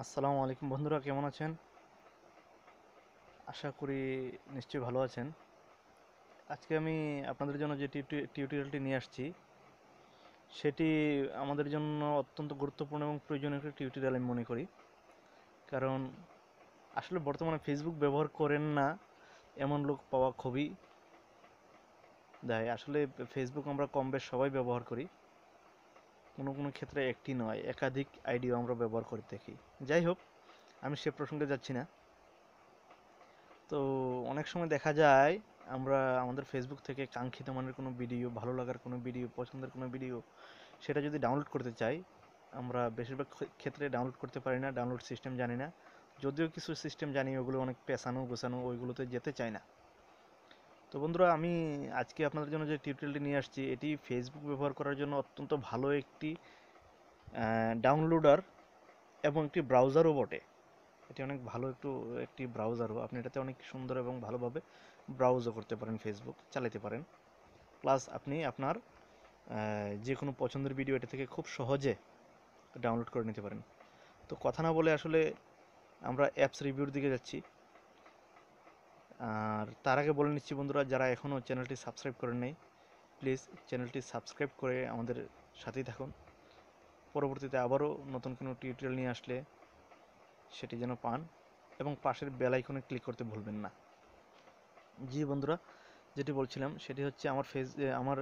আসসালামু আলাইকুম বন্ধুরা, কেমন আছেন? আশা করি নিশ্চয়ই ভালো আছেন। আজকে আমি আপনাদের জন্য যে টিউটোরিয়ালটি নিয়ে আসছি সেটি আমাদের জন্য অত্যন্ত গুরুত্বপূর্ণ এবং প্রয়োজনীয় একটা টিউটোরিয়াল আমি মনে করি। কারণ আসলে বর্তমানে ফেসবুক ব্যবহার করেন না এমন লোক পাওয়া খুবই দায়। আসলে ফেসবুক আমরা কম বেশ সবাই ব্যবহার করি, কোনো কোনো ক্ষেত্রে একটি নয় একাধিক আইডিও আমরা ব্যবহার করে থাকি। যাই হোক, আমি সে প্রসঙ্গে যাচ্ছি না। তো অনেক সময় দেখা যায় আমরা আমাদের ফেসবুক থেকে কাঙ্ক্ষিত মানের কোনো ভিডিও, ভালো লাগার কোনো ভিডিও, পছন্দের কোনো ভিডিও সেটা যদি ডাউনলোড করতে চাই, আমরা বেশিরভাগ ক্ষেত্রে ডাউনলোড করতে পারি না, ডাউনলোড সিস্টেম জানি না। যদিও কিছু সিস্টেম জানি, ওগুলো অনেক পেছানো গোছানো, ওইগুলোতে যেতে চাই না। তো বন্ধুরা, আমি আজকে আপনাদের জন্য যে টিউটোরিয়ালটি নিয়ে আসছি এটি ফেসবুক ব্যবহার করার জন্য অত্যন্ত ভালো একটি ডাউনলোডার এবং একটি ব্রাউজারও বটে। এটি অনেক ভালো একটি ব্রাউজারও, আপনি এটাতে অনেক সুন্দর এবং ভালোভাবে ব্রাউজও করতে পারেন, ফেসবুক চালাতে পারেন। প্লাস আপনি আপনার যে কোনো পছন্দের ভিডিও এটা থেকে খুব সহজে ডাউনলোড করে নিতে পারেন। তো কথা না বলে আসলে আমরা অ্যাপস রিভিউর দিকে যাচ্ছি। আর তার আগে বলে নিচ্ছি বন্ধুরা, যারা এখনও চ্যানেলটি সাবস্ক্রাইব করেন নাই, প্লিজ চ্যানেলটি সাবস্ক্রাইব করে আমাদের সাথেই থাকুন। পরবর্তীতে আবারও নতুন কোনো টিউটোরিয়াল নিয়ে আসলে সেটি যেন পান, এবং পাশের বেল আইকনে ক্লিক করতে ভুলবেন না। জি বন্ধুরা, যেটি বলছিলাম সেটি হচ্ছে আমার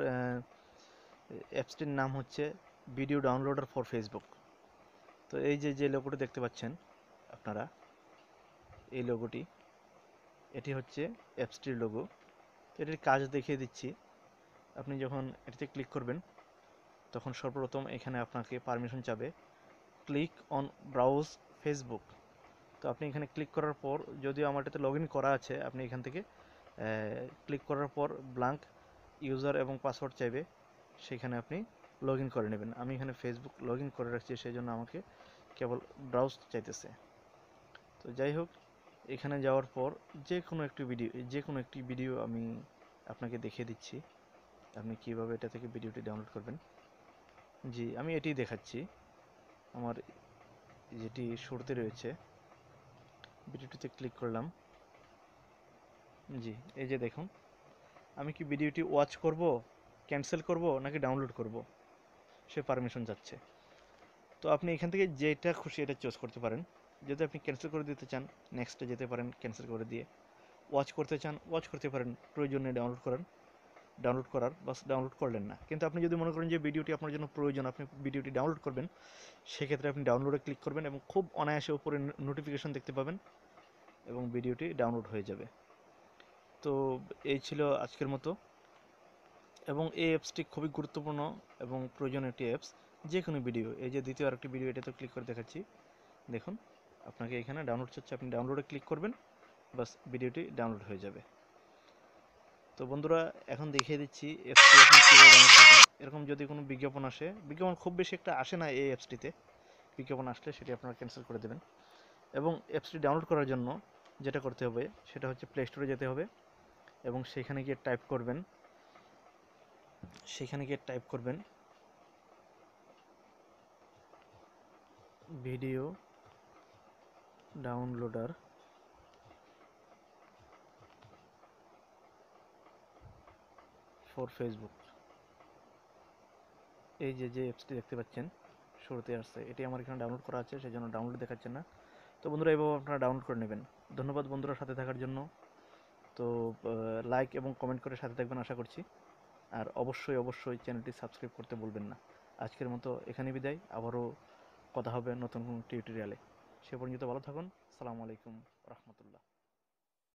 অ্যাপসটির নাম হচ্ছে ভিডিও ডাউনলোডার ফর ফেসবুক। তো এই যে যে লোগোটি দেখতে পাচ্ছেন আপনারা, এই লোগোটি, এটি হচ্ছে অ্যাপসটির লোগো। তো এটির কাজ দেখিয়ে দিচ্ছি। আপনি যখন এটিতে ক্লিক করবেন তখন সর্বপ্রথম এখানে আপনাকে পারমিশন চাবে, ক্লিক অন ব্রাউজ ফেসবুক। তো আপনি এখানে ক্লিক করার পর, যদিও আমার এটাতে লগ ইন করা আছে, আপনি এখান থেকে ক্লিক করার পর ব্ল্যাঙ্ক ইউজার এবং পাসওয়ার্ড চাইবে, সেখানে আপনি লগ ইন করে নেবেন। আমি এখানে ফেসবুক লগ ইন করে রাখছি, সেই জন্য আমাকে কেবল ব্রাউজ চাইতেছে। তো যাই হোক, এখানে যাওয়ার পর যে কোনো একটি ভিডিও আমি আপনাকে দেখিয়ে দিচ্ছি আপনি কীভাবে এটা থেকে ভিডিওটি ডাউনলোড করবেন। জি, আমি এটিই দেখাচ্ছি। আমার যেটি শুরুতে রয়েছে, ভিডিওটিতে ক্লিক করলাম। জি, এই যে দেখুন, আমি কি ভিডিওটি ওয়াচ করব, ক্যান্সেল করব, নাকি ডাউনলোড করব, সে পারমিশন যাচ্ছে। তো আপনি এখান থেকে যেটা খুশি এটা চুজ করতে পারেন। যদি আপনি ক্যান্সেল করে দিতে চান, নেক্সটে যেতে পারেন ক্যান্সেল করে দিয়ে। ওয়াচ করতে চান, ওয়াচ করতে পারেন, প্রয়োজন নেই ডাউনলোড করার, বাস ডাউনলোড করলেন না। কিন্তু আপনি যদি মনে করেন যে ভিডিওটি আপনার জন্য প্রয়োজন, আপনি ভিডিওটি ডাউনলোড করবেন, সেক্ষেত্রে আপনি ডাউনলোডে ক্লিক করবেন এবং খুব অনায়াসে উপরে নোটিফিকেশন দেখতে পাবেন এবং ভিডিওটি ডাউনলোড হয়ে যাবে। তো এই ছিল আজকের মতো। এবং এই অ্যাপসটি খুবই গুরুত্বপূর্ণ এবং প্রয়োজনীয় একটি অ্যাপস। যে কোনো ভিডিও, এই যে দ্বিতীয় আরেকটি ভিডিও, এটাতে ক্লিক করে দেখাচ্ছি। দেখুন, আপনাকে এখানে ডাউনলোড চাচ্ছে, আপনি ডাউনলোডে ক্লিক করবেন, বাস ভিডিওটি ডাউনলোড হয়ে যাবে। তো বন্ধুরা, এখন দেখিয়ে দিচ্ছি অ্যাপসটি আপনি কীভাবে ডাউনলোড করবেন। এরকম যদি কোনো বিজ্ঞাপন আসে, বিজ্ঞাপন খুব বেশি একটা আসে না এই অ্যাপসটিতে, বিজ্ঞাপন আসলে সেটি আপনারা ক্যান্সেল করে দেবেন। এবং অ্যাপসটি ডাউনলোড করার জন্য যেটা করতে হবে সেটা হচ্ছে প্লে স্টোরে যেতে হবে এবং সেখানে গিয়ে টাইপ করবেন ভিডিও ডাউনলোডার ফর ফেসবুক। এই যে যে অ্যাপসটি দেখতে পাচ্ছেন শুরুতে আসছে, এটি আমার এখানে ডাউনলোড করা আছে, সেই জন্য ডাউনলোড দেখাচ্ছে না। তো বন্ধুরা, এইভাবে আপনারা ডাউনলোড করে নেবেন। ধন্যবাদ বন্ধুরা সাথে থাকার জন্য। তো লাইক এবং কমেন্ট করে সাথে থাকবেন আশা করছি। আর অবশ্যই অবশ্যই চ্যানেলটি সাবস্ক্রাইব করতে ভুলবেন না। আজকের মতো এখানে বিদায়, আবারও কথা হবে নতুন কোনো টিউটোরিয়ালে। সে পর্যন্ত ভালো থাকুন। আসসালামু আলাইকুম রহমতুল্লাহ।